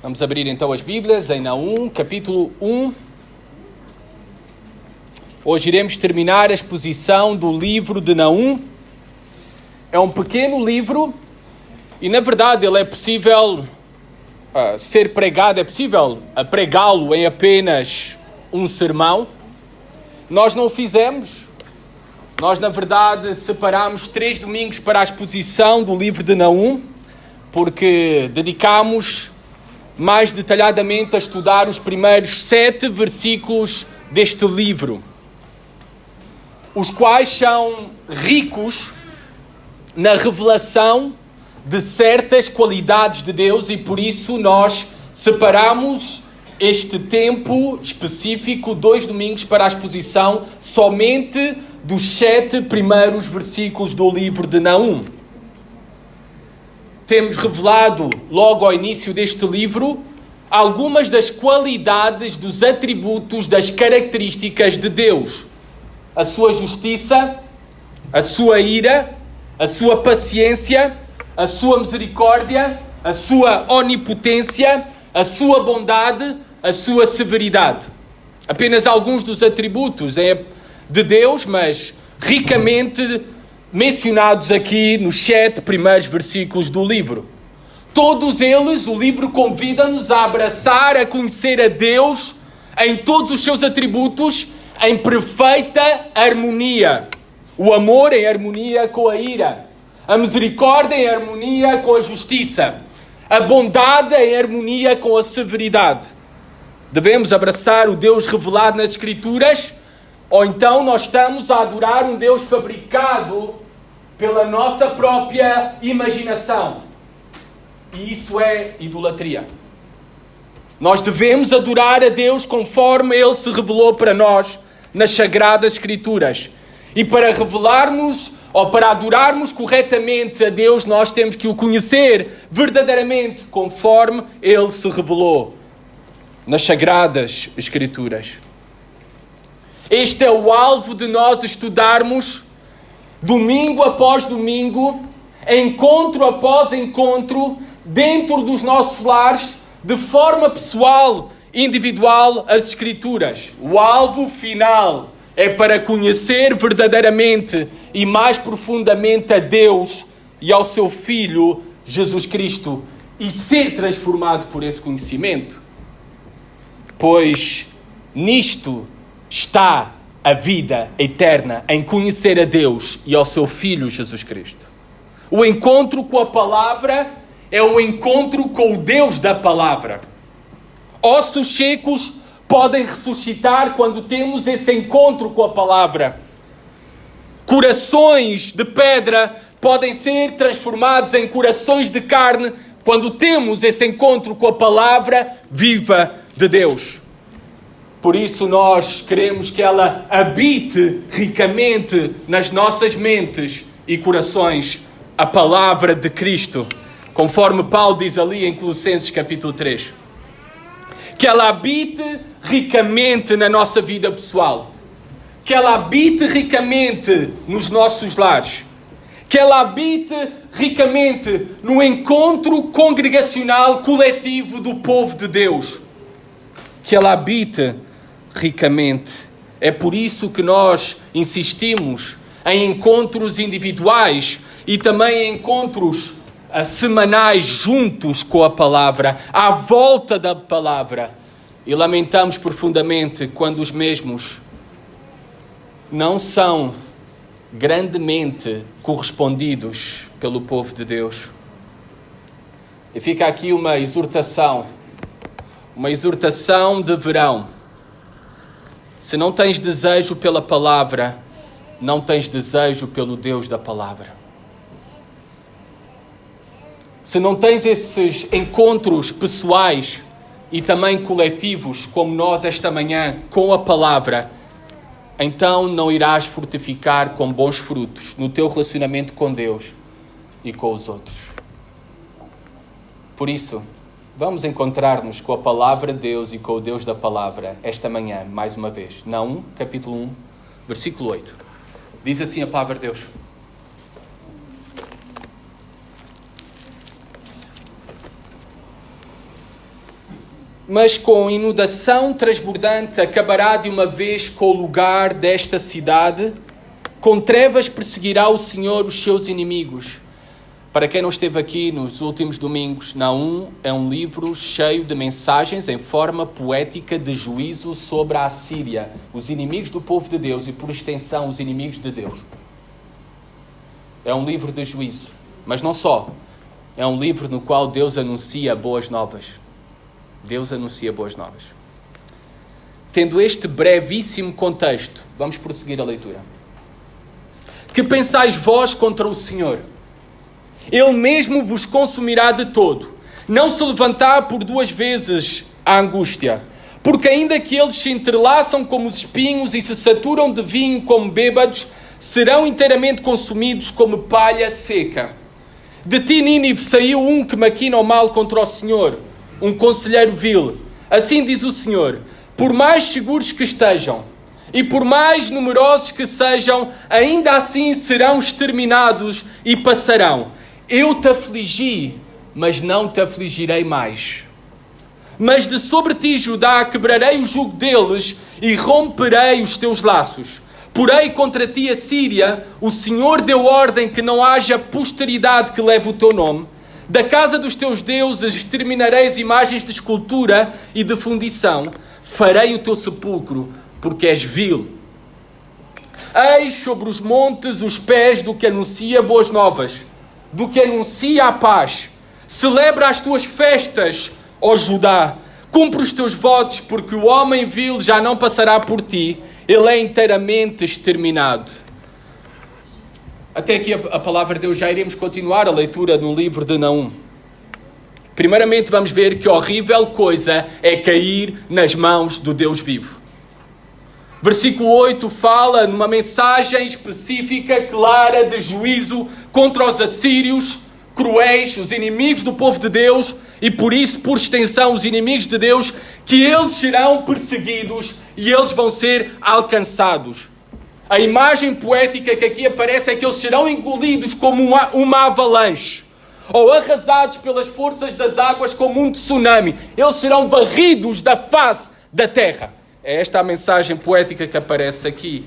Vamos abrir então as Bíblias em Naum, capítulo 1. Hoje iremos terminar a exposição do livro de Naum. É um pequeno livro e, na verdade, ele é possível ser pregado, é possível pregá-lo em apenas um sermão. Nós não o fizemos. Nós, na verdade, separámos 3 domingos para a exposição do livro de Naum, porque dedicámos mais detalhadamente a estudar os primeiros 7 versículos deste livro, os quais são ricos na revelação de certas qualidades de Deus, e por isso nós separamos este tempo específico, 2 domingos, para a exposição somente dos 7 primeiros versículos do livro de Naum. Temos revelado, logo ao início deste livro, algumas das qualidades, dos atributos, das características de Deus. A sua justiça, a sua ira, a sua paciência, a sua misericórdia, a sua onipotência, a sua bondade, a sua severidade. Apenas alguns dos atributos de Deus, mas ricamente mencionados aqui nos 7 primeiros versículos do livro. Todos eles, o livro convida-nos a abraçar, a conhecer a Deus em todos os seus atributos, em perfeita harmonia. O amor em harmonia com a ira, a misericórdia em harmonia com a justiça, a bondade em harmonia com a severidade. Devemos abraçar o Deus revelado nas Escrituras, ou então nós estamos a adorar um Deus fabricado pela nossa própria imaginação. E isso é idolatria. Nós devemos adorar a Deus conforme Ele se revelou para nós nas Sagradas Escrituras. E para revelarmos ou para adorarmos corretamente a Deus, nós temos que o conhecer verdadeiramente conforme Ele se revelou nas Sagradas Escrituras. Este é o alvo de nós estudarmos domingo após domingo, encontro após encontro, dentro dos nossos lares, de forma pessoal, individual, as Escrituras. O alvo final é para conhecer verdadeiramente e mais profundamente a Deus e ao seu Filho, Jesus Cristo, e ser transformado por esse conhecimento. Pois nisto está a vida eterna, em conhecer a Deus e ao seu Filho Jesus Cristo. O encontro com a palavra é o encontro com o Deus da palavra. Ossos secos podem ressuscitar quando temos esse encontro com a palavra. Corações de pedra podem ser transformados em corações de carne quando temos esse encontro com a palavra viva de Deus. Por isso nós queremos que ela habite ricamente nas nossas mentes e corações, a palavra de Cristo, conforme Paulo diz ali em Colossenses capítulo 3. Que ela habite ricamente na nossa vida pessoal. Que ela habite ricamente nos nossos lares. Que ela habite ricamente no encontro congregacional coletivo do povo de Deus. Que ela habite ricamente. É por isso que nós insistimos em encontros individuais e também em encontros semanais juntos com a palavra, à volta da palavra. E lamentamos profundamente quando os mesmos não são grandemente correspondidos pelo povo de Deus. E fica aqui uma exortação de verão. Se não tens desejo pela palavra, não tens desejo pelo Deus da palavra. Se não tens esses encontros pessoais e também coletivos, como nós esta manhã, com a palavra, então não irás frutificar com bons frutos no teu relacionamento com Deus e com os outros. Por isso, vamos encontrar-nos com a palavra de Deus e com o Deus da palavra esta manhã, mais uma vez. Naum, capítulo 1, versículo 8. Diz assim a palavra de Deus. mas com inundação transbordante acabará de uma vez com o lugar desta cidade. Com trevas perseguirá o Senhor os seus inimigos. Para quem não esteve aqui nos últimos domingos, Naum é um livro cheio de mensagens em forma poética de juízo sobre a Assíria, os inimigos do povo de Deus e, por extensão, os inimigos de Deus. É um livro de juízo, mas não só. É um livro no qual Deus anuncia boas novas. Deus anuncia boas novas. Tendo este brevíssimo contexto, vamos prosseguir a leitura. Que pensais vós contra o Senhor? Ele mesmo vos consumirá de todo. Não se levantar por duas vezes a angústia. Porque ainda que eles se entrelaçam como os espinhos e se saturam de vinho como bêbados, serão inteiramente consumidos como palha seca. De ti, Nínive, saiu um que maquina o mal contra o Senhor, um conselheiro vil. Assim diz o Senhor: por mais seguros que estejam, e por mais numerosos que sejam, ainda assim serão exterminados e passarão. Eu te afligi, mas não te afligirei mais. Mas de sobre ti, Judá, quebrarei o jugo deles e romperei os teus laços. Porém, contra ti, a Síria, o Senhor deu ordem que não haja posteridade que leve o teu nome. Da casa dos teus deuses exterminarei as imagens de escultura e de fundição. Farei o teu sepulcro, porque és vil. Eis sobre os montes os pés do que anuncia boas novas, do que anuncia a paz. Celebra as tuas festas, ó Judá. Cumpre os teus votos, porque o homem vil já não passará por ti. Ele é inteiramente exterminado. Até aqui a palavra de Deus. Já iremos continuar a leitura no livro de Naum. Primeiramente vamos ver que horrível coisa é cair nas mãos do Deus vivo. Versículo 8 fala numa mensagem específica, clara, de juízo contra os assírios, cruéis, os inimigos do povo de Deus, e por isso, por extensão, os inimigos de Deus, que eles serão perseguidos e eles vão ser alcançados. A imagem poética que aqui aparece é que eles serão engolidos como uma avalanche, ou arrasados pelas forças das águas como um tsunami. Eles serão varridos da face da terra. É esta a mensagem poética que aparece aqui.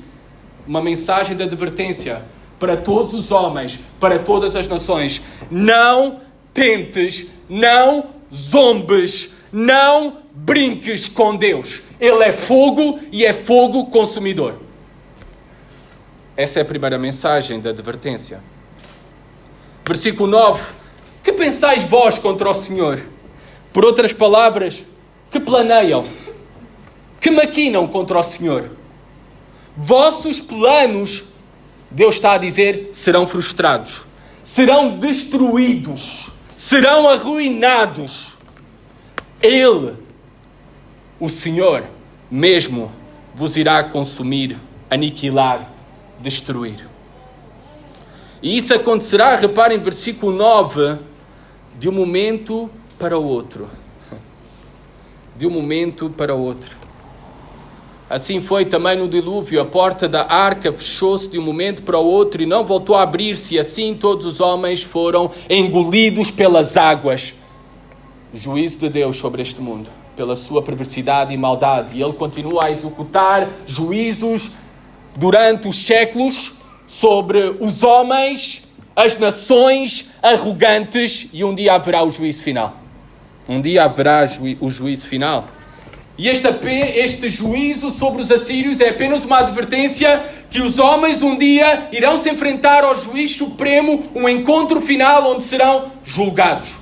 Uma mensagem de advertência para todos os homens, para todas as nações. Não tentes, não zombes, não brinques com Deus. Ele é fogo e é fogo consumidor. Essa é a primeira mensagem de advertência. Versículo 9. Que pensais vós contra o Senhor? Por outras palavras, que planeiam, que maquinam contra o Senhor. Vossos planos, Deus está a dizer, serão frustrados, serão destruídos, serão arruinados. Ele, o Senhor, mesmo vos irá consumir, aniquilar, destruir. E isso acontecerá, reparem, versículo 9, de um momento para o outro. De um momento para o outro. Assim foi também no dilúvio. A porta da arca fechou-se de um momento para o outro e não voltou a abrir-se. E assim todos os homens foram engolidos pelas águas. Juízo de Deus sobre este mundo, pela sua perversidade e maldade. E Ele continua a executar juízos durante os séculos sobre os homens, as nações arrogantes. E um dia haverá o juízo final. Um dia haverá o juízo final. E este juízo sobre os assírios é apenas uma advertência que os homens um dia irão se enfrentar ao juiz supremo, um encontro final onde serão julgados.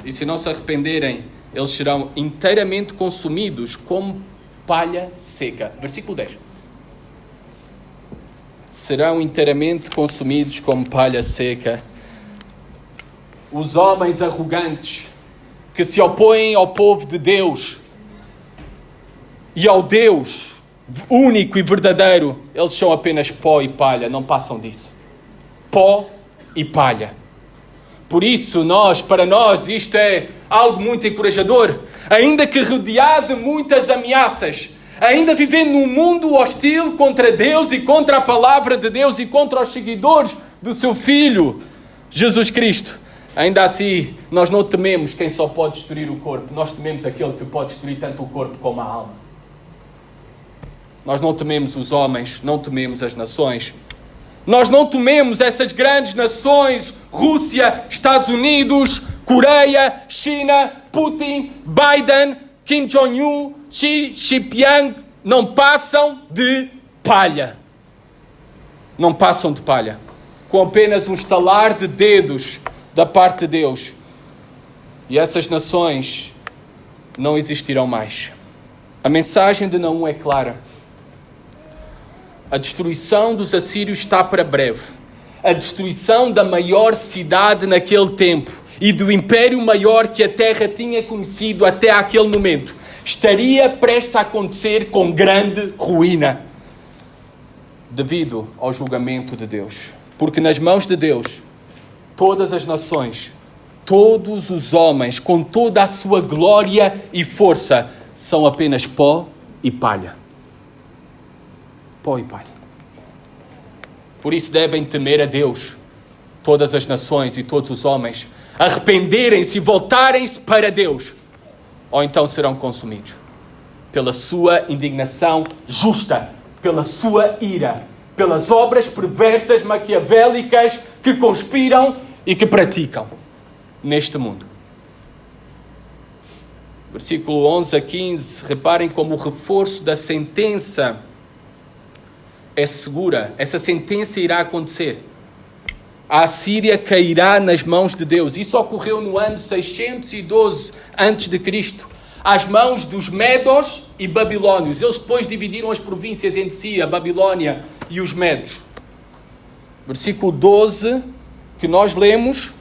E se não se arrependerem, eles serão inteiramente consumidos como palha seca. Versículo 10. Serão inteiramente consumidos como palha seca. Os homens arrogantes que se opõem ao povo de Deus e ao Deus único e verdadeiro, eles são apenas pó e palha, não passam disso. Pó e palha. Por isso, para nós, isto é algo muito encorajador. Ainda que rodeado de muitas ameaças, ainda vivendo num mundo hostil contra Deus e contra a palavra de Deus e contra os seguidores do seu Filho, Jesus Cristo, Ainda assim, nós não tememos quem só pode destruir o corpo. Nós tememos aquele que pode destruir tanto o corpo como a alma. Nós não tememos os homens, não tememos as nações. Nós não tememos essas grandes nações, Rússia, Estados Unidos, Coreia, China, Putin, Biden, Kim Jong-un, Xi Jinping, não passam de palha. Não passam de palha. Com apenas um estalar de dedos da parte de Deus. E essas nações não existirão mais. A mensagem de Naum é clara. A destruição dos assírios está para breve. A destruição da maior cidade naquele tempo e do império maior que a terra tinha conhecido até aquele momento estaria prestes a acontecer com grande ruína devido ao julgamento de Deus. Porque nas mãos de Deus, todas as nações, todos os homens, com toda a sua glória e força, são apenas pó e palha. Pó e palha. Por isso devem temer a Deus, todas as nações e todos os homens, arrependerem-se e voltarem-se para Deus, ou então serão consumidos pela sua indignação justa, pela sua ira, pelas obras perversas, maquiavélicas que conspiram e que praticam neste mundo. Versículo 11 a 15, reparem como o reforço da sentença é segura. Essa sentença irá acontecer. A Assíria cairá nas mãos de Deus. Isso ocorreu no ano 612 a.C., às mãos dos Medos e Babilônios. Eles depois dividiram as províncias entre si, a Babilônia e os Medos. Versículo 12, que nós lemos: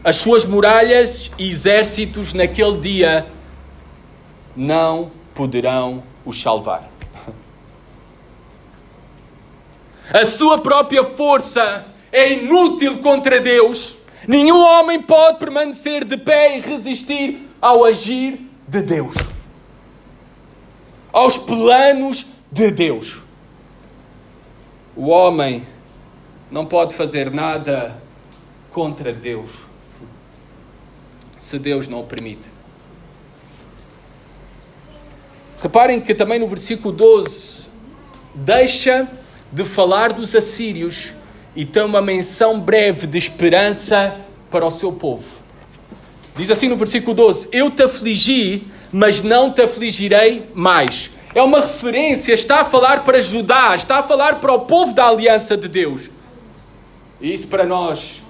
as suas muralhas e exércitos naquele dia não poderão os salvar. A sua própria força é inútil contra Deus. Nenhum homem pode permanecer de pé e resistir ao agir de Deus, aos planos de Deus. O homem não pode fazer nada contra Deus, se Deus não o permite. Reparem que também no versículo 12 deixa de falar dos assírios e tem uma menção breve de esperança para o seu povo. Diz assim no versículo 12: eu te afligi, mas não te afligirei mais. É uma referência, está a falar para Judá, está a falar para o povo da aliança de Deus. E isso para nós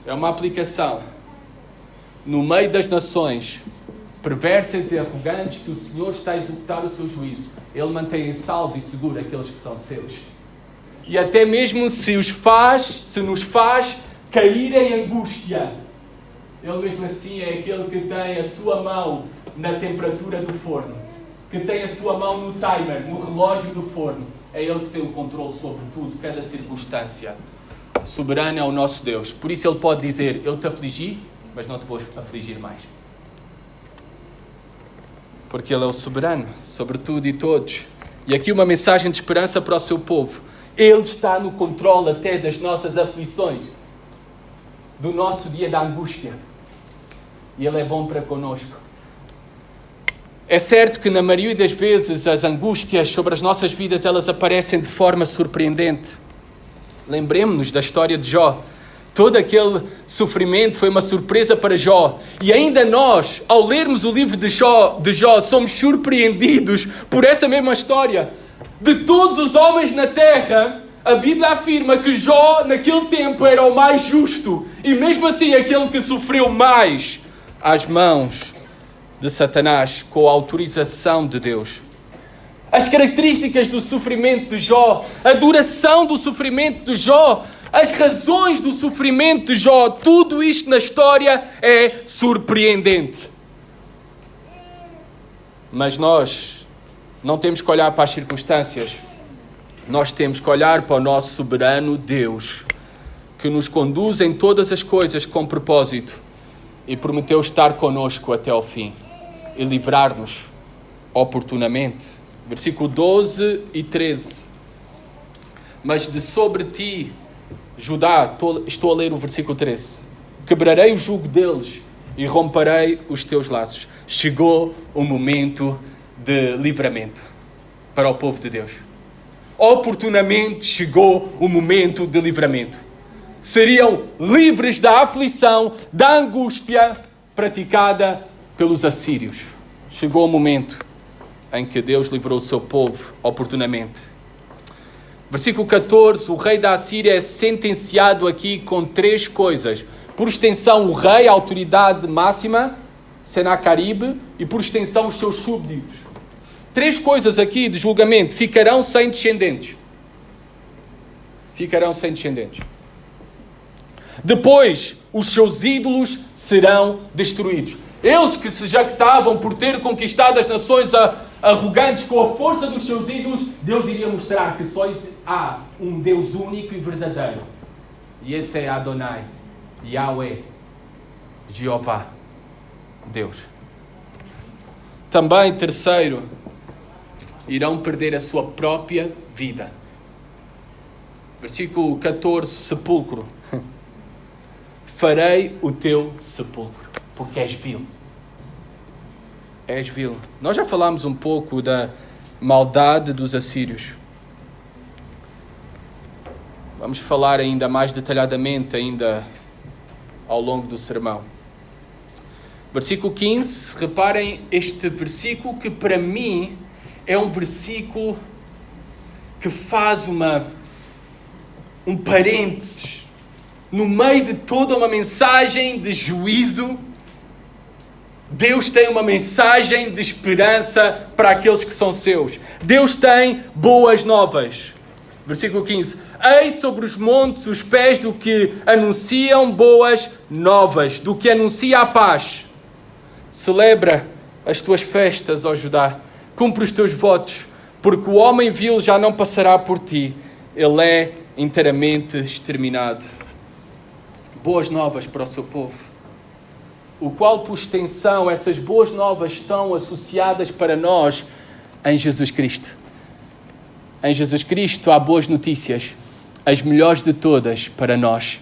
é uma aplicação. No meio das nações perversas e arrogantes que o Senhor está a executar o seu juízo, Ele mantém em salvo e seguro aqueles que são seus. E até mesmo se nos faz cair em angústia, Ele mesmo assim é aquele que tem a sua mão na temperatura do forno, que tem a sua mão no timer, no relógio do forno. É Ele que tem o controle sobre tudo, cada circunstância. Soberano é o nosso Deus. Por isso Ele pode dizer: eu te afligi, mas não te vou afligir mais. Porque Ele é o soberano sobre tudo e todos. E aqui uma mensagem de esperança para o seu povo. Ele está no controle até das nossas aflições, do nosso dia da angústia. E Ele é bom para connosco. É certo que na maioria das vezes as angústias sobre as nossas vidas, elas aparecem de forma surpreendente. Lembremos-nos da história de Jó. Todo aquele sofrimento foi uma surpresa para Jó. E ainda nós, ao lermos o livro de Jó, somos surpreendidos por essa mesma história. De todos os homens na terra, a Bíblia afirma que Jó, naquele tempo, era o mais justo. E mesmo assim, aquele que sofreu mais às mãos de Satanás, com a autorização de Deus. As características do sofrimento de Jó, a duração do sofrimento de Jó, as razões do sofrimento de Jó, tudo isto na história é surpreendente. Mas nós não temos que olhar para as circunstâncias. Nós temos que olhar para o nosso soberano Deus, que nos conduz em todas as coisas com propósito e prometeu estar conosco até ao fim e livrar-nos oportunamente. Versículo 12 e 13. Mas de sobre ti, Judá, estou a ler o versículo 13. quebrarei o jugo deles e romperei os teus laços. Chegou o momento de livramento para o povo de Deus. Oportunamente chegou o momento de livramento. Seriam livres da aflição, da angústia praticada pelos assírios. Chegou o momento em que Deus livrou o seu povo oportunamente. Versículo 14, o rei da Assíria é sentenciado aqui com 3 coisas. Por extensão, o rei, a autoridade máxima, Senaqueribe, e por extensão, os seus súbditos. 3 coisas aqui de julgamento. Ficarão sem descendentes. Ficarão sem descendentes. Depois, os seus ídolos serão destruídos. Eles que se jactavam por ter conquistado as nações arrogantes com a força dos seus ídolos, Deus iria mostrar que só há um Deus único e verdadeiro. E esse é Adonai, Yahweh, Jeová, Deus. Também, terceiro, irão perder a sua própria vida. Versículo 14, sepulcro. Farei o teu sepulcro, porque és vil. És vil. Nós já falámos um pouco da maldade dos assírios. Vamos falar ainda mais detalhadamente ainda ao longo do sermão. Versículo 15, reparem este versículo que para mim é um versículo que faz um parênteses no meio de toda uma mensagem de juízo. Deus tem uma mensagem de esperança para aqueles que são seus. Deus tem boas novas. Versículo 15. Eis sobre os montes os pés do que anunciam boas novas, do que anuncia a paz. Celebra as tuas festas, ó Judá. Cumpre os teus votos, porque o homem vil já não passará por ti. Ele é inteiramente exterminado. Boas novas para o seu povo. O qual, por extensão, essas boas novas estão associadas para nós em Jesus Cristo. Em Jesus Cristo há boas notícias, as melhores de todas para nós,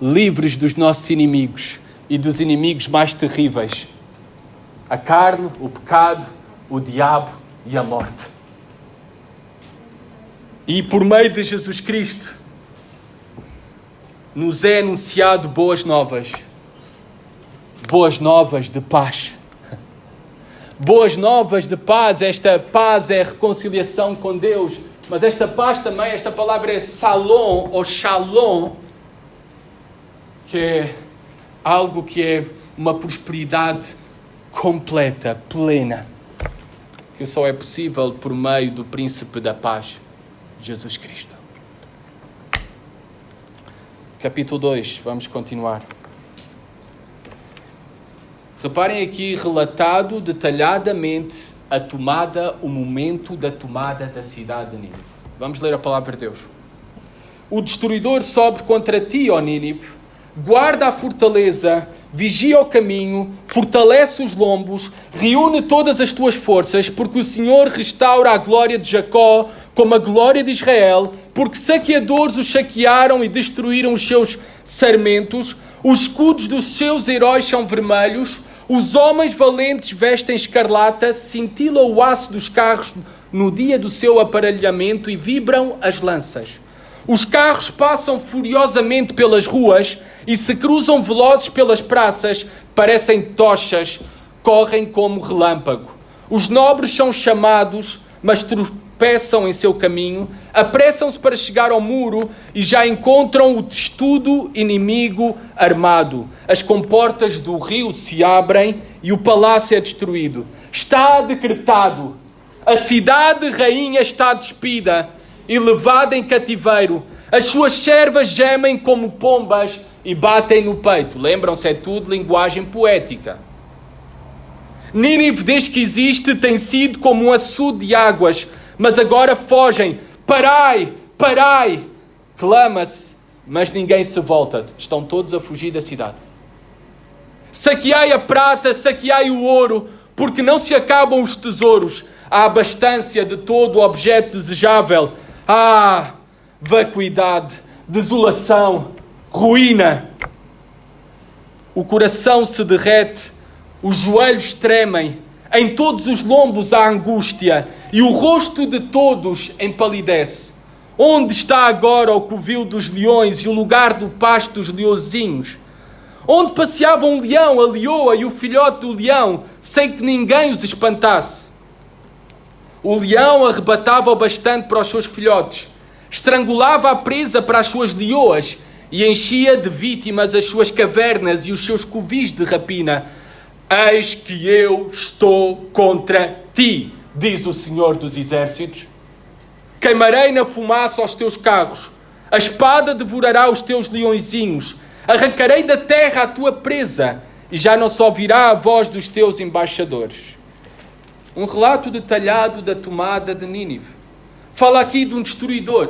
livres dos nossos inimigos e dos inimigos mais terríveis. A carne, o pecado, o diabo e a morte. E por meio de Jesus Cristo, nos é anunciado boas novas. Boas novas de paz. Boas novas de paz. Esta paz é a reconciliação com Deus. Mas esta paz também, esta palavra é salom ou shalom, que é algo que é uma prosperidade completa, plena, que só é possível por meio do Príncipe da Paz, Jesus Cristo. Capítulo 2, vamos continuar. Reparem aqui relatado detalhadamente o momento da tomada da cidade de Nínive. Vamos ler a palavra de Deus. O destruidor sobe contra ti, ó Nínive, guarda a fortaleza, vigia o caminho, fortalece os lombos, reúne todas as tuas forças, porque o Senhor restaura a glória de Jacó como a glória de Israel, porque saqueadores os saquearam e destruíram os seus sarmentos, os escudos dos seus heróis são vermelhos, os homens valentes vestem escarlata, cintila o aço dos carros no dia do seu aparelhamento e vibram as lanças. Os carros passam furiosamente pelas ruas e se cruzam velozes pelas praças, parecem tochas, correm como relâmpago. Os nobres são chamados, mas tropeçam em seu caminho, apressam-se para chegar ao muro e já encontram o testudo inimigo armado. As comportas do rio se abrem e o palácio é destruído. Está decretado. A cidade rainha está despida e levada em cativeiro. As suas servas gemem como pombas e batem no peito. Lembram-se, é tudo linguagem poética. Nínive, desde que existe, tem sido como um açude de águas, mas agora fogem. Parai, parai! Clama-se, mas ninguém se volta. Estão todos a fugir da cidade. Saqueai a prata, saqueai o ouro, porque não se acabam os tesouros. Há abastância de todo o objeto desejável. Ah, vacuidade, desolação, ruína. o coração se derrete, os joelhos tremem, em todos os lombos há angústia e o rosto de todos empalidece. Onde está agora o covil dos leões e o lugar do pasto dos leõezinhos? Onde passeavam um leão, a leoa e o filhote do leão, sem que ninguém os espantasse? O leão arrebatava o bastante para os seus filhotes, estrangulava a presa para as suas leoas e enchia de vítimas as suas cavernas e os seus covis de rapina. Eis que eu estou contra ti, diz o Senhor dos Exércitos. Queimarei na fumaça os teus carros, a espada devorará os teus leõezinhos, arrancarei da terra a tua presa e já não se ouvirá a voz dos teus embaixadores. Um relato detalhado da tomada de Nínive. Fala aqui de um destruidor.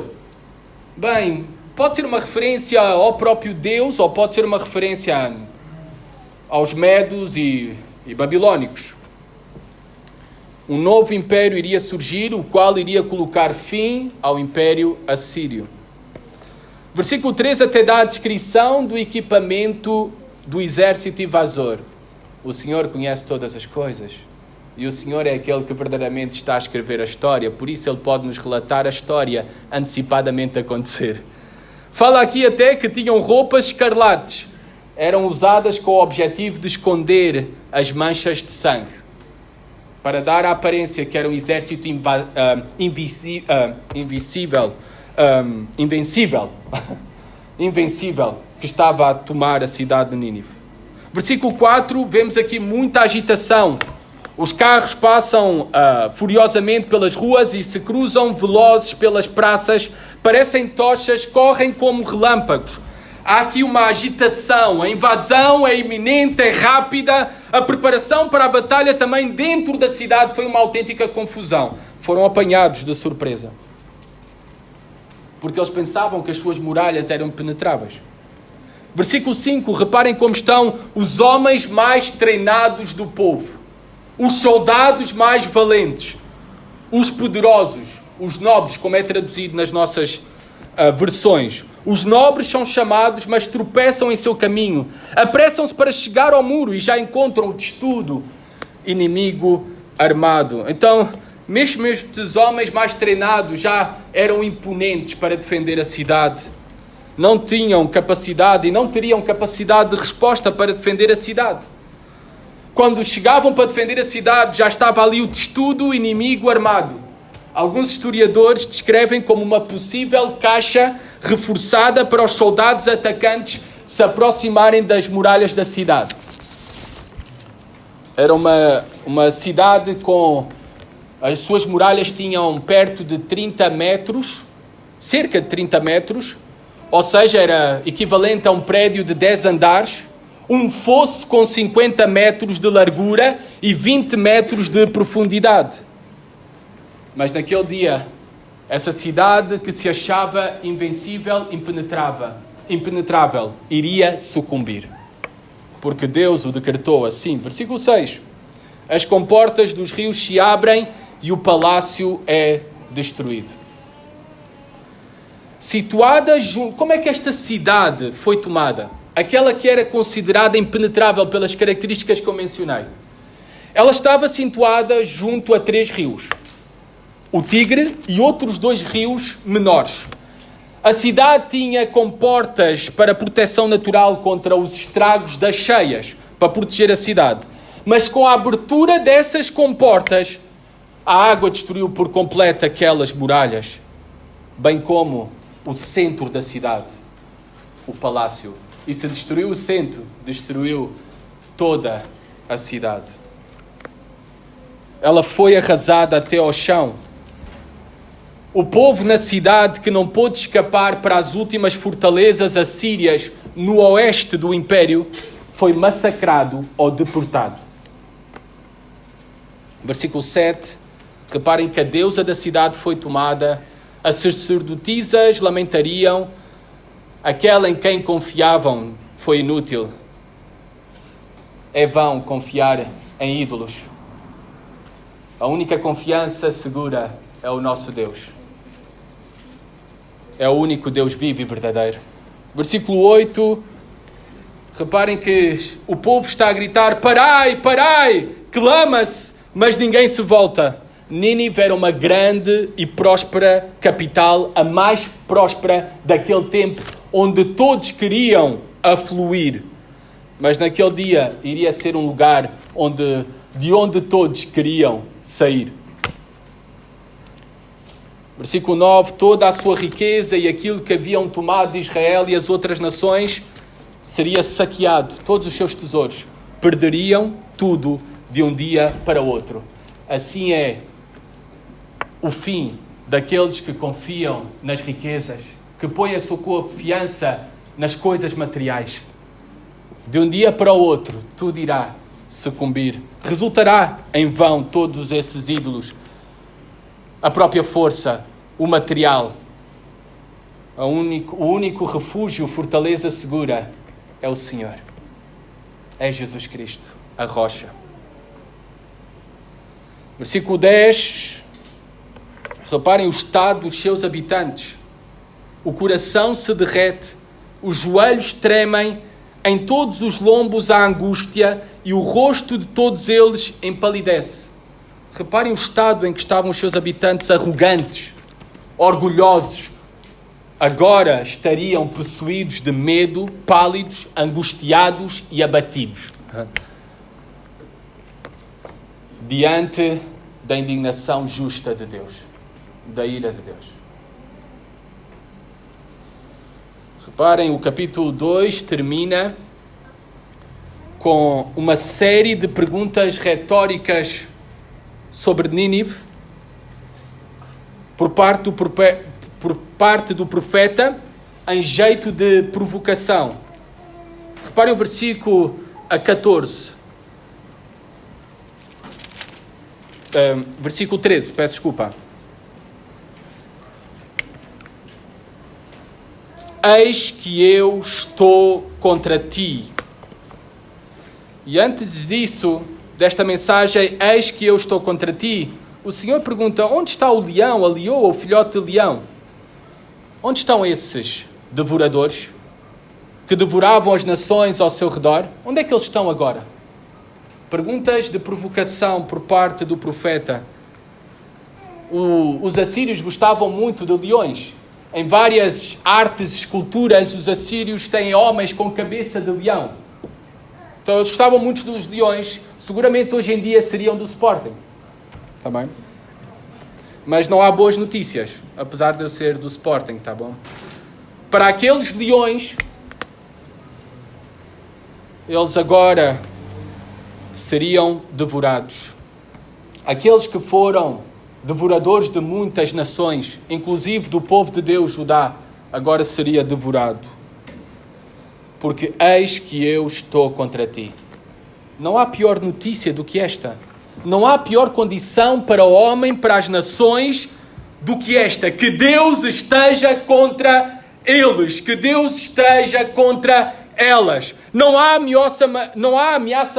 Bem, pode ser uma referência ao próprio Deus ou pode ser uma referência aos medos e babilónicos. Um novo império iria surgir, o qual iria colocar fim ao império assírio. Versículo 3 até dá a descrição do equipamento do exército invasor. O Senhor conhece todas as coisas. E o Senhor é aquele que verdadeiramente está a escrever a história. Por isso Ele pode nos relatar a história antecipadamente a acontecer. Fala aqui até que tinham roupas escarlates. Eram usadas com o objetivo de esconder as manchas de sangue, para dar a aparência que era um exército invencível, que estava a tomar a cidade de Nínive. Versículo 4, vemos aqui muita agitação. Os carros passam furiosamente pelas ruas e se cruzam velozes pelas praças, parecem tochas, correm como relâmpagos. Há aqui uma agitação, a invasão é iminente, é rápida, a preparação para a batalha também dentro da cidade foi uma autêntica confusão. Foram apanhados de surpresa, porque eles pensavam que as suas muralhas eram impenetráveis. Versículo 5, reparem como estão os homens mais treinados do povo, os soldados mais valentes, os poderosos, os nobres, como é traduzido nas nossas versões. Os nobres são chamados, mas tropeçam em seu caminho. Apressam-se para chegar ao muro e já encontram o testudo inimigo armado. Então, mesmo estes homens mais treinados já eram imponentes para defender a cidade. Não tinham capacidade e não teriam capacidade de resposta para defender a cidade. Quando chegavam para defender a cidade, já estava ali o testudo inimigo armado. Alguns historiadores descrevem como uma possível caixa reforçada para os soldados atacantes se aproximarem das muralhas da cidade. Era uma cidade com... As suas muralhas tinham perto de 30 metros, cerca de 30 metros, ou seja, era equivalente a um prédio de 10 andares, um fosso com 50 metros de largura e 20 metros de profundidade. Mas naquele dia, essa cidade que se achava invencível, impenetrável, iria sucumbir. Porque Deus o decretou assim. Versículo 6. As comportas dos rios se abrem e o palácio é destruído. Situada junto... Como é que esta cidade foi tomada? Aquela que era considerada impenetrável pelas características que eu mencionei. Ela estava situada junto a 3 rios. O Tigre e outros 2 rios menores. A cidade tinha comportas para proteção natural contra os estragos das cheias, para proteger a cidade. Mas com a abertura dessas comportas, a água destruiu por completo aquelas muralhas, bem como o centro da cidade, o palácio. E se destruiu o centro, destruiu toda a cidade. Ela foi arrasada até ao chão. O povo na cidade que não pôde escapar para as últimas fortalezas assírias no oeste do império foi massacrado ou deportado. Versículo 7. Reparem que a deusa da cidade foi tomada, as sacerdotisas lamentariam, aquela em quem confiavam foi inútil. É vão confiar em ídolos. A única confiança segura é o nosso Deus. É o único Deus vivo e verdadeiro. Versículo 8. Reparem que o povo está a gritar: parai, parai, clama-se, mas ninguém se volta. Nínive era uma grande e próspera capital, a mais próspera daquele tempo, onde todos queriam afluir. Mas naquele dia iria ser um lugar de onde todos queriam sair. Versículo 9: toda a sua riqueza e aquilo que haviam tomado de Israel e as outras nações seria saqueado, todos os seus tesouros. Perderiam tudo de um dia para o outro. Assim é o fim daqueles que confiam nas riquezas, que põem a sua confiança nas coisas materiais. De um dia para o outro, tudo irá sucumbir. Resultará em vão todos esses ídolos. A própria força, o material. O único refúgio, fortaleza segura é o Senhor. É Jesus Cristo, a rocha. Versículo 10. Reparem o estado dos seus habitantes. O coração se derrete, os joelhos tremem, em todos os lombos há angústia e o rosto de todos eles empalidece. Reparem o estado em que estavam os seus habitantes, arrogantes, orgulhosos. Agora estariam possuídos de medo, pálidos, angustiados e abatidos. Diante da indignação justa de Deus, da ira de Deus. Reparem, o capítulo 2 termina com uma série de perguntas retóricas sobre Nínive por parte do profeta, em jeito de provocação. Reparem o versículo 14. Versículo 13, peço desculpa. Eis que eu estou contra ti. E antes disso, desta mensagem, eis que eu estou contra ti, o Senhor pergunta: onde está o leão, a leoa, o filhote de leão? Onde estão esses devoradores que devoravam as nações ao seu redor? Onde é que eles estão agora? Perguntas de provocação por parte do profeta. Os assírios gostavam muito de leões. Em várias artes e esculturas, os assírios têm homens com cabeça de leão. Então eles gostavam muito dos leões. Seguramente hoje em dia seriam do Sporting. Está bem? Mas não há boas notícias, apesar de eu ser do Sporting, está bom? Para aqueles leões, eles agora seriam devorados. Aqueles que foram devoradores de muitas nações, inclusive do povo de Deus, Judá, agora seria devorado. Porque eis que eu estou contra ti. Não há pior notícia do que esta. Não há pior condição para o homem, para as nações, do que esta. Que Deus esteja contra eles. Que Deus esteja contra elas. Não há ameaça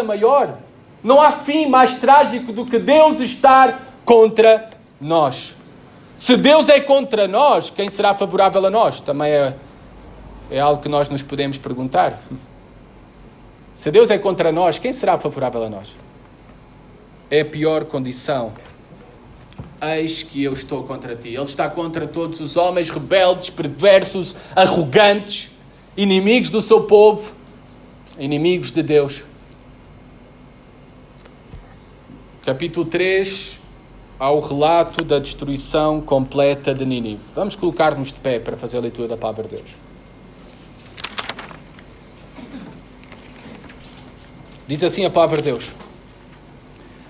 maior. Não há fim mais trágico do que Deus estar contra nós. Se Deus é contra nós, quem será favorável a nós? Também é algo que nós nos podemos perguntar. Se Deus é contra nós, quem será favorável a nós? É a pior condição. Eis que eu estou contra ti. Ele está contra todos os homens rebeldes, perversos, arrogantes, inimigos do seu povo, inimigos de Deus. Capítulo 3, ao relato da destruição completa de Nínive. Vamos colocar-nos de pé para fazer a leitura da palavra de Deus. Diz assim a palavra de Deus: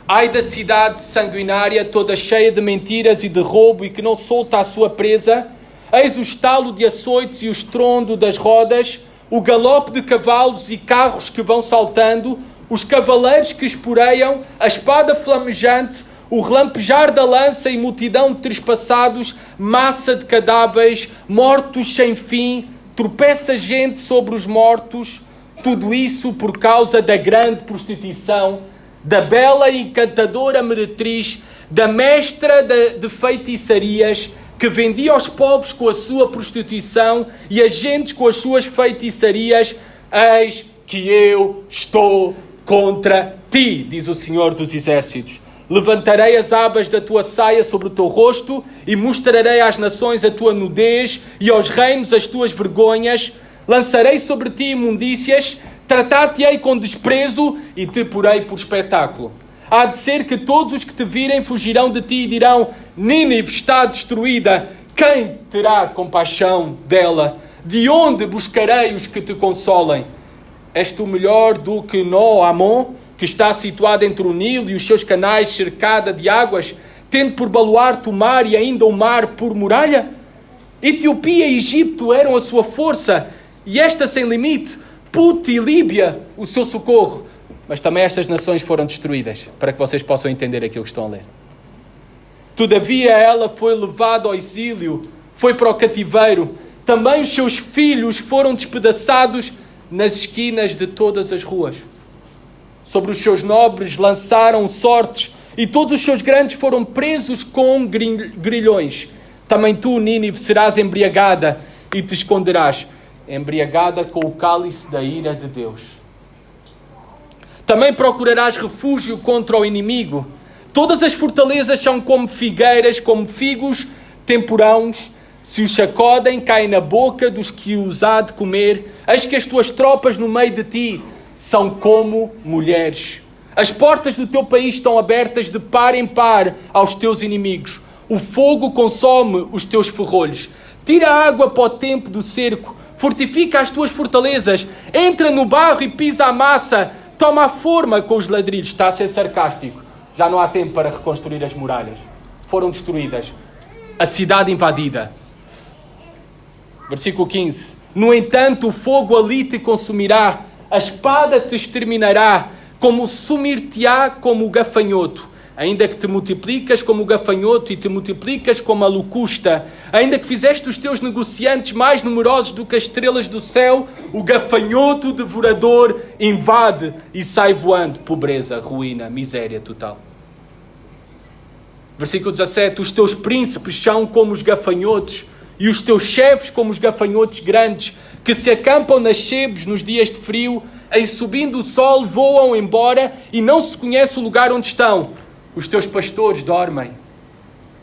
ai da cidade sanguinária, toda cheia de mentiras e de roubo, e que não solta a sua presa. Eis o estalo de açoites e o estrondo das rodas, o galope de cavalos e carros que vão saltando, os cavaleiros que esporeiam, a espada flamejante, o relampejar da lança e multidão de trespassados, massa de cadáveres, mortos sem fim, tropeça gente sobre os mortos. Tudo isso por causa da grande prostituição, da bela e encantadora meretriz, da mestra de feitiçarias, que vendia aos povos com a sua prostituição e a gentes com as suas feitiçarias. Eis que eu estou contra ti, diz o Senhor dos Exércitos. Levantarei as abas da tua saia sobre o teu rosto e mostrarei às nações a tua nudez e aos reinos as tuas vergonhas. Lançarei sobre ti imundícias, tratar-te-ei com desprezo e te porei por espetáculo. Há de ser que todos os que te virem fugirão de ti e dirão: Nínive está destruída. Quem terá compaixão dela? De onde buscarei os que te consolem? És tu melhor do que Nó-Amon, que está situada entre o Nilo e os seus canais, cercada de águas, tendo por baluarte o mar e ainda o mar por muralha? Etiopia e Egito eram a sua força, e esta sem limite, Put e Líbia o seu socorro. Mas também estas nações foram destruídas, para que vocês possam entender aquilo que estão a ler. Todavia ela foi levada ao exílio, foi para o cativeiro. Também os seus filhos foram despedaçados nas esquinas de todas as ruas. Sobre os seus nobres lançaram sortes, e todos os seus grandes foram presos com grilhões. Também tu, Nínive, serás embriagada e te esconderás, embriagada com o cálice da ira de Deus. Também procurarás refúgio contra o inimigo. Todas as fortalezas são como figueiras, como figos temporãos. Se os sacodem, caem na boca dos que os há de comer. Eis que as tuas tropas no meio de ti são como mulheres. As portas do teu país estão abertas de par em par aos teus inimigos. O fogo consome os teus ferrolhos. Tira a água para o tempo do cerco. Fortifica as tuas fortalezas. Entra no barro e pisa a massa. Toma a forma com os ladrilhos. Está a ser sarcástico. Já não há tempo para reconstruir as muralhas. Foram destruídas. A cidade invadida. Versículo 15. No entanto, o fogo ali te consumirá. A espada te exterminará. Como sumir-te-á como o gafanhoto. Ainda que te multiplicas como o gafanhoto e te multiplicas como a locusta, ainda que fizeste os teus negociantes mais numerosos do que as estrelas do céu, o gafanhoto devorador invade e sai voando. Pobreza, ruína, miséria total. Versículo 17. Os teus príncipes são como os gafanhotos e os teus chefes como os gafanhotos grandes, que se acampam nas sebes nos dias de frio, e subindo o sol voam embora e não se conhece o lugar onde estão. Os teus pastores dormem,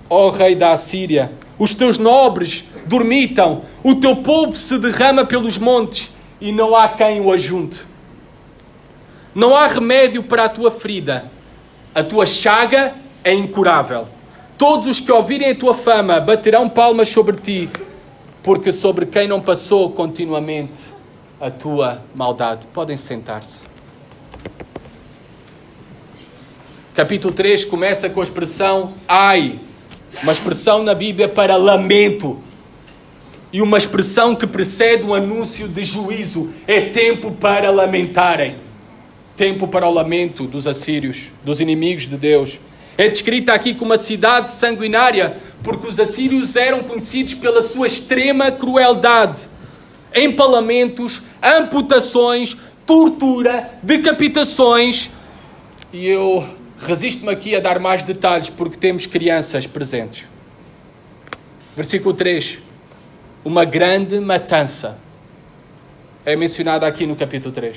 ó rei da Assíria. Os teus nobres dormitam. O teu povo se derrama pelos montes e não há quem o ajunte. Não há remédio para a tua ferida. A tua chaga é incurável. Todos os que ouvirem a tua fama baterão palmas sobre ti, porque sobre quem não passou continuamente a tua maldade. Podem sentar-se. Capítulo 3 começa com a expressão ai, uma expressão na Bíblia para lamento, e uma expressão que precede um anúncio de juízo. É tempo para lamentarem, tempo para o lamento dos assírios, dos inimigos de Deus. É descrita aqui como uma cidade sanguinária, porque os assírios eram conhecidos pela sua extrema crueldade. Empalamentos, amputações, tortura, decapitações. E eu resisto-me aqui a dar mais detalhes porque temos crianças presentes. Versículo 3. Uma grande matança é mencionada aqui no capítulo 3.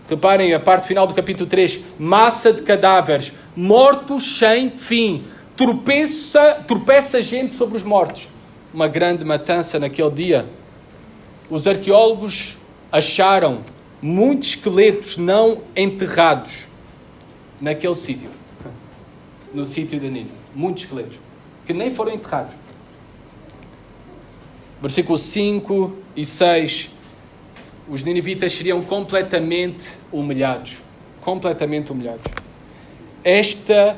Reparem a parte final do capítulo 3. Massa de cadáveres, mortos sem fim. Tropeça gente sobre os mortos. Uma grande matança naquele dia. Os arqueólogos acharam muitos esqueletos não enterrados naquele sítio. No sítio de Nínive. Muitos esqueletos que nem foram enterrados. Versículos 5 e 6. Os ninivitas seriam completamente humilhados. Completamente humilhados. Esta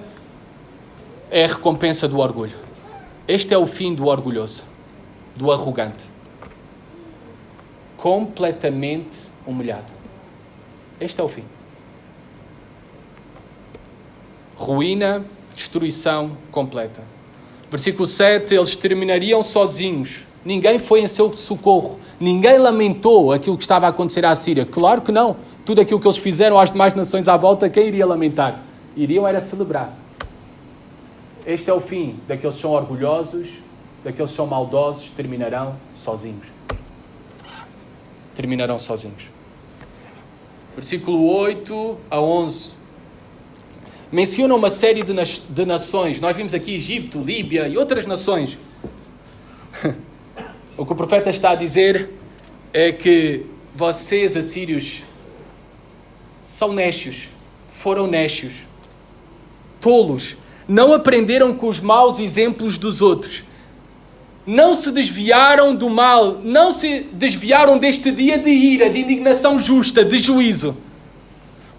é a recompensa do orgulho. Este é o fim do orgulhoso, do arrogante. Completamente humilhado. Este é o fim. Ruína, destruição completa. Versículo 7. Eles terminariam sozinhos. Ninguém foi em seu socorro. Ninguém lamentou aquilo que estava a acontecer à Síria. Claro que não. Tudo aquilo que eles fizeram às demais nações à volta, quem iria lamentar? Iriam era celebrar. Este é o fim daqueles que são orgulhosos, daqueles que são maldosos, terminarão sozinhos. Terminarão sozinhos. versículo 8 a 11. Menciona uma série de nações. Nós vimos aqui Egito, Líbia e outras nações. O que o profeta está a dizer é que vocês, assírios, são nécios, foram nécios, tolos, não aprenderam com os maus exemplos dos outros, não se desviaram do mal, não se desviaram deste dia de ira, de indignação justa, de juízo,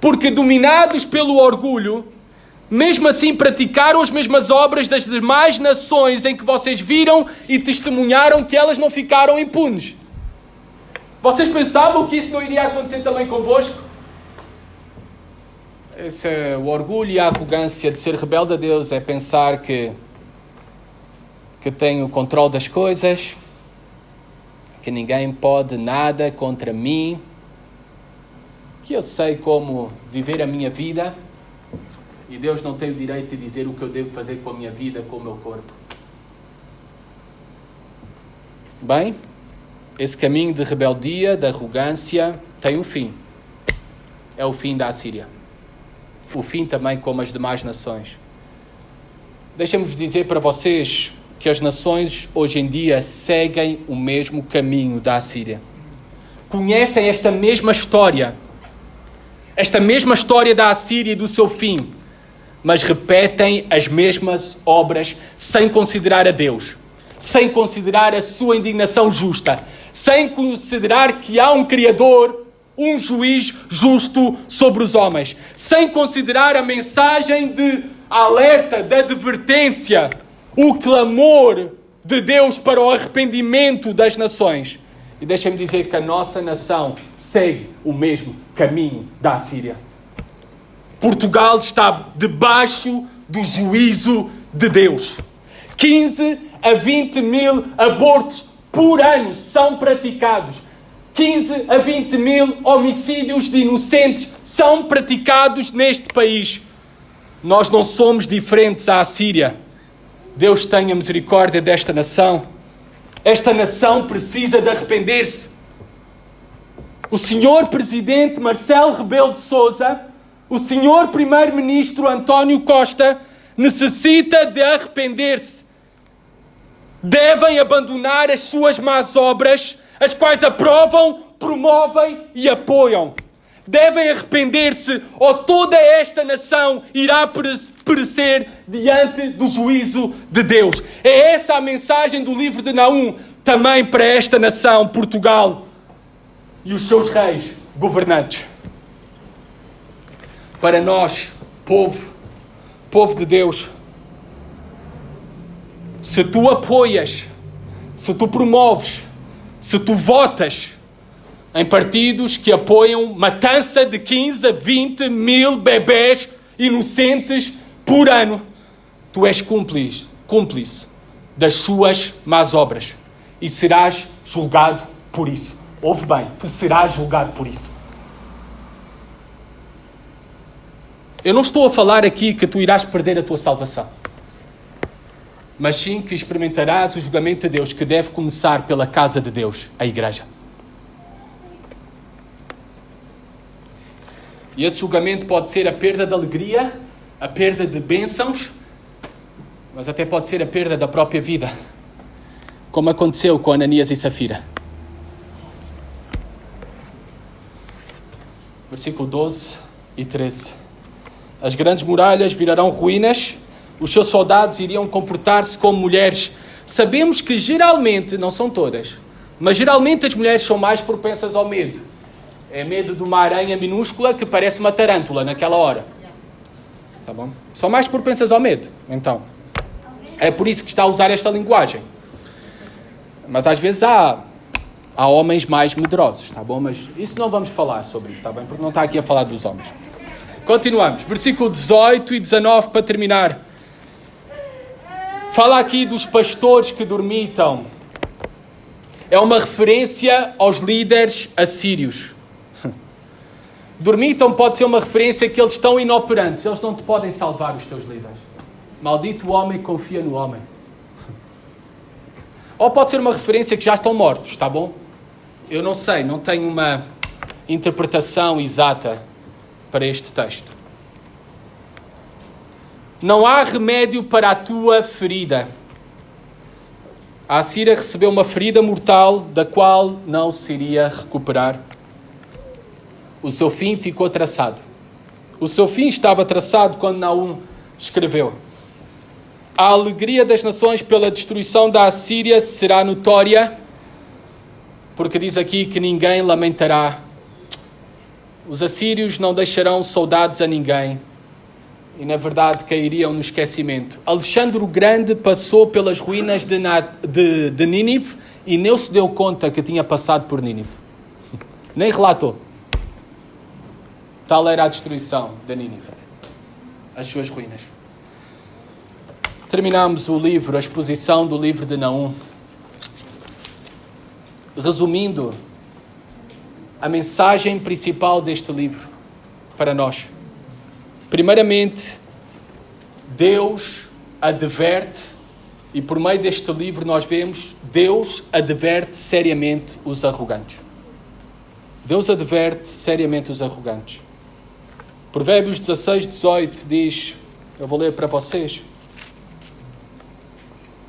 porque dominados pelo orgulho, mesmo assim praticaram as mesmas obras das demais nações em que vocês viram e testemunharam que elas não ficaram impunes. Vocês pensavam que isso não iria acontecer também convosco? Esse é o orgulho e a arrogância de ser rebelde a Deus, é pensar que tem o controle das coisas, que ninguém pode nada contra mim, que eu sei como viver a minha vida e Deus não tem o direito de dizer o que eu devo fazer com a minha vida, com o meu corpo. Bem, esse caminho de rebeldia, de arrogância, tem um fim. É o fim da Assíria. O fim também como as demais nações. Deixem-me dizer para vocês que as nações hoje em dia seguem o mesmo caminho da Assíria. Conhecem esta mesma história da Assíria e do seu fim, mas repetem as mesmas obras sem considerar a Deus, sem considerar a sua indignação justa, sem considerar que há um Criador, um juiz justo sobre os homens, sem considerar a mensagem de alerta, de advertência, o clamor de Deus para o arrependimento das nações. E deixem-me dizer que a nossa nação segue o mesmo caminho da Assíria. Portugal está debaixo do juízo de Deus. 15 a 20 mil abortos por ano são praticados. 15 a 20 mil homicídios de inocentes são praticados neste país. Nós não somos diferentes à Assíria. Deus tenha misericórdia desta nação. Esta nação precisa de arrepender-se. O senhor Presidente Marcelo Rebelo de Sousa, o senhor Primeiro-Ministro António Costa, necessita de arrepender-se. Devem abandonar as suas más obras, as quais aprovam, promovem e apoiam. Devem arrepender-se ou toda esta nação irá perecer diante do juízo de Deus. É essa a mensagem do livro de Naum, também para esta nação, Portugal, e os seus reis, governantes. Para nós, povo de Deus, se tu apoias, se tu promoves, se tu votas em partidos que apoiam matança de 15 a 20 mil bebés inocentes por ano, tu és cúmplice das suas más obras e serás julgado por isso. Ouve bem, tu serás julgado por isso. Eu não estou a falar aqui que tu irás perder a tua salvação, mas sim que experimentarás o julgamento de Deus, que deve começar pela casa de Deus, a igreja. E esse julgamento pode ser a perda de alegria, a perda de bênçãos, mas até pode ser a perda da própria vida, como aconteceu com Ananias e Safira. Versículo 12 e 13. As grandes muralhas virarão ruínas, os seus soldados iriam comportar-se como mulheres. Sabemos que geralmente, não são todas, mas geralmente as mulheres são mais propensas ao medo. É medo de uma aranha minúscula que parece uma tarântula naquela hora. Tá bom? São mais propensas ao medo, então. É por isso que está a usar esta linguagem. Mas às vezes há homens mais medrosos, tá bom? Mas isso não vamos falar sobre isso, tá bem? Porque não está aqui a falar dos homens. Continuamos. Versículo 18 e 19 para terminar. Fala aqui dos pastores que dormitam. É uma referência aos líderes assírios. Dormitam pode ser uma referência que eles estão inoperantes. Eles não te podem salvar, os teus líderes. Maldito o homem que confia no homem. Ou pode ser uma referência que já estão mortos, tá bom? Eu não sei, não tenho interpretação exata para este texto. Não há remédio para a tua ferida. A Assíria recebeu uma ferida mortal da qual não se iria recuperar. O seu fim ficou traçado. O seu fim estava traçado quando Naum escreveu: a alegria das nações pela destruição da Assíria será notória, porque diz aqui que ninguém lamentará. Os assírios não deixarão saudades a ninguém e, na verdade, cairiam no esquecimento. Alexandre o Grande passou pelas ruínas de Nínive e nem se deu conta que tinha passado por Nínive. Nem relatou. Tal era a destruição de Nínive, as suas ruínas. Terminamos o livro, a exposição do livro de Naum. Resumindo, a mensagem principal deste livro para nós. Primeiramente, Deus adverte, e por meio deste livro nós vemos, Deus adverte seriamente os arrogantes. Deus adverte seriamente os arrogantes. Provérbios 16, 18 diz, eu vou ler para vocês: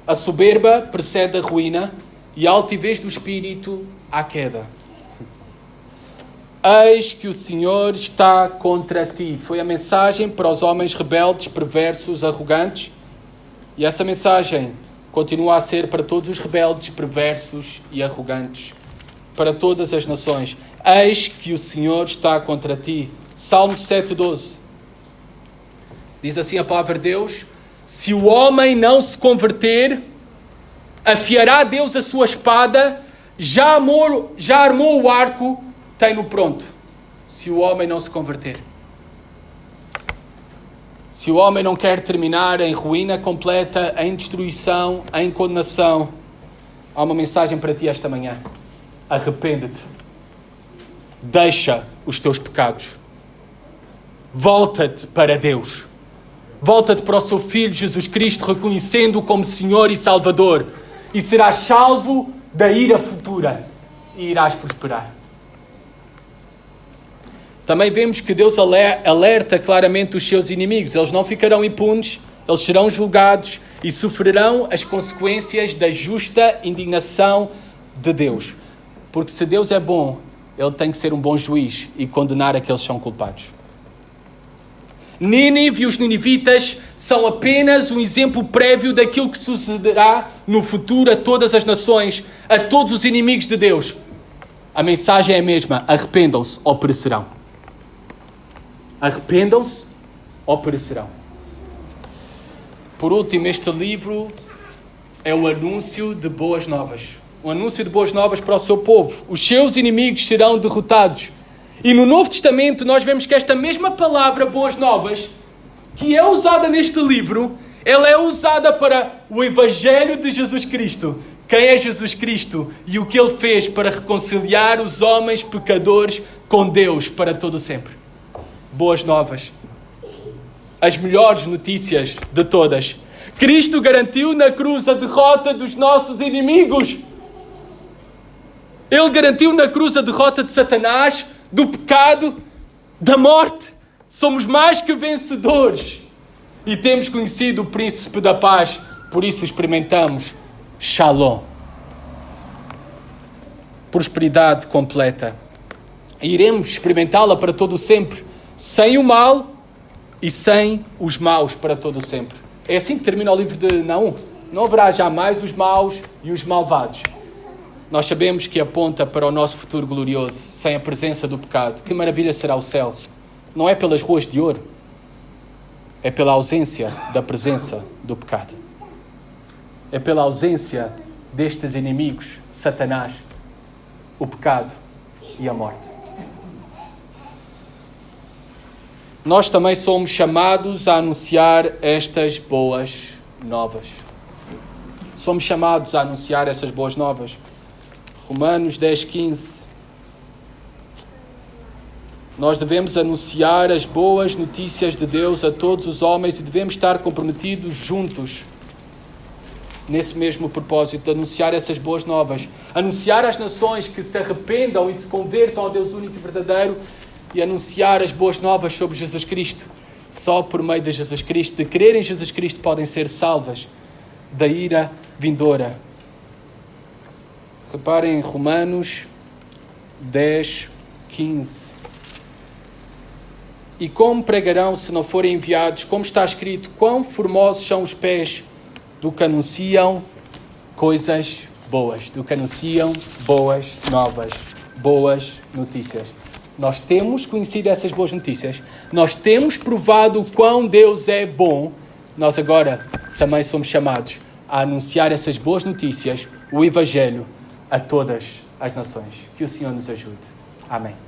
a soberba precede a ruína e a altivez do espírito à queda. Eis que o Senhor está contra ti. Foi a mensagem para os homens rebeldes, perversos, arrogantes. E essa mensagem continua a ser para todos os rebeldes, perversos e arrogantes. Para todas as nações. Eis que o Senhor está contra ti. Salmo 7,12. Diz assim a palavra de Deus: se o homem não se converter, afiará Deus a sua espada, já armou o arco, tem-no pronto. Se o homem não se converter. Se o homem não quer terminar em ruína completa, em destruição, em condenação, há uma mensagem para ti esta manhã. Arrepende-te. Deixa os teus pecados. Volta-te para Deus. Volta-te para o seu Filho Jesus Cristo, reconhecendo-o como Senhor e Salvador. E serás salvo da ira futura. E irás prosperar. Também vemos que Deus alerta claramente os seus inimigos. Eles não ficarão impunes, eles serão julgados e sofrerão as consequências da justa indignação de Deus. Porque se Deus é bom, Ele tem que ser um bom juiz e condenar aqueles que são culpados. Nínive e os ninivitas são apenas um exemplo prévio daquilo que sucederá no futuro a todas as nações, a todos os inimigos de Deus. A mensagem é a mesma: arrependam-se ou perecerão. Arrependam-se ou perecerão. Por último, este livro é o anúncio de boas novas. Um anúncio de boas novas para o seu povo. Os seus inimigos serão derrotados. E no Novo Testamento nós vemos que esta mesma palavra, boas novas, que é usada neste livro, ela é usada para o Evangelho de Jesus Cristo. Quem é Jesus Cristo e o que Ele fez para reconciliar os homens pecadores com Deus para todo sempre. Boas novas. As melhores notícias de todas. Cristo garantiu na cruz a derrota dos nossos inimigos. Ele garantiu na cruz a derrota de Satanás, do pecado, da morte. Somos mais que vencedores. E temos conhecido o Príncipe da Paz. Por isso experimentamos Shalom. Prosperidade completa. E iremos experimentá-la para todo o sempre. Sem o mal e sem os maus para todo o sempre. É assim que termina o livro de Naum. Não haverá jamais os maus e os malvados. Nós sabemos que aponta para o nosso futuro glorioso, sem a presença do pecado. Que maravilha será o céu. Não é pelas ruas de ouro. É pela ausência da presença do pecado. É pela ausência destes inimigos, Satanás, o pecado e a morte. Nós também somos chamados a anunciar estas boas novas. Somos chamados a anunciar essas boas novas. Romanos 10:15. Nós devemos anunciar as boas notícias de Deus a todos os homens e devemos estar comprometidos juntos nesse mesmo propósito de anunciar essas boas novas. Anunciar às nações que se arrependam e se convertam ao Deus único e verdadeiro e anunciar as boas novas sobre Jesus Cristo. Só por meio de Jesus Cristo, de crer em Jesus Cristo, podem ser salvas da ira vindoura. Reparem em Romanos 10, 15. E como pregarão se não forem enviados? Como está escrito, quão formosos são os pés do que anunciam coisas boas, do que anunciam boas novas, boas notícias. Nós temos conhecido essas boas notícias, nós temos provado o quão Deus é bom, nós agora também somos chamados a anunciar essas boas notícias, o Evangelho, a todas as nações. Que o Senhor nos ajude. Amém.